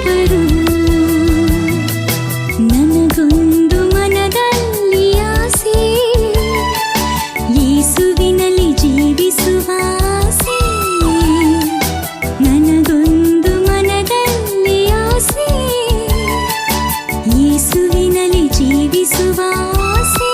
ನಡೆಸುವರು. ನನಗೊಂದು ಮನದಲ್ಲಿ ಆಸೆ, ಯೇಸುವಿನಲ್ಲಿ ಜೀವಿಸುವ ಆಸೆ. ನನಗೊಂದು ಮನದಲ್ಲಿ ಆಸೆ, ಯೇಸುವಿನಲ್ಲಿ ಜೀವಿಸುವ ಆಸೆ.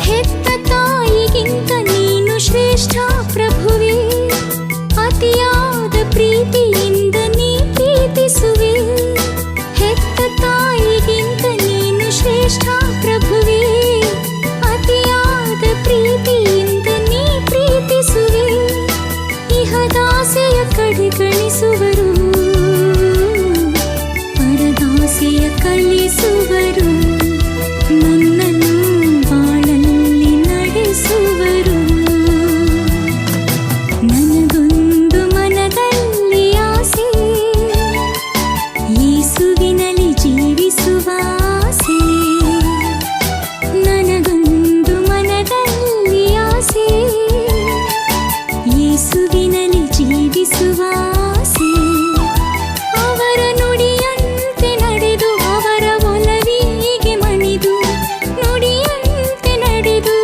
ಹೆತ್ತ ತಾಯಿಗಿಂತ ನೀನು ಶ್ರೇಷ್ಠ ಪ್ರಭುವೇ, ಅತಿಯಾದ ಪ್ರೀತಿಯಿಂದ ನೀ ಪ್ರೀತಿಸುವೆ. ಹೆತ್ತ ತಾಯಿಗಿಂತ ನೀನು ಶ್ರೇಷ್ಠ ಪ್ರಭುವೇ, ಅತಿಯಾದ ಪ್ರೀತಿಯಿಂದ ನೀ ಪ್ರೀತಿಸುವೆ. ಇಹದಾಸೆಯ ಕಡೆಗಣಿಸುವರು, ಪರದಾಸೆಯ ಕಲಿಸುವರು. ನನ್ನನ್ನು ಬಾಳಲ್ಲಿ ನಡೆಸುವರು. ನನಗೊಂದು ಮನದಲ್ಲಿ ಆಸೆ, ಯೇಸುವಿನಲ್ಲಿ ಜೀವಿಸುವ ಆಸೆ. ನನಗೊಂದು ಮನದಲ್ಲಿ ಆಸೆ, ಯೇಸುವಿನಲ್ಲಿ ಜೀವಿಸುವ ಆಸೆ. ಅವರ ನುಡಿಯಂತೆ ನಡೆದು ಅವರ ಒಲವಿಗೆ ಮಣಿದು, ನುಡಿಯಂತೆ ನಡೆದು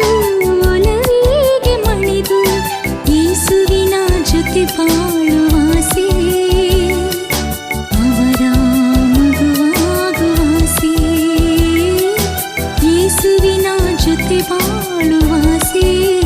ಒಲವಿಗೆ ಮಣಿದು, ಯೇಸುವಿನ ಜೊತೆ ಬಾಳುವ ಆಸೆ. ಅವರ ಮಗುವಾಗುವ ಆಸೆ, ಯೇಸುವಿನ ಜೊತೆ ಬಾಳುವ ಆಸೆ.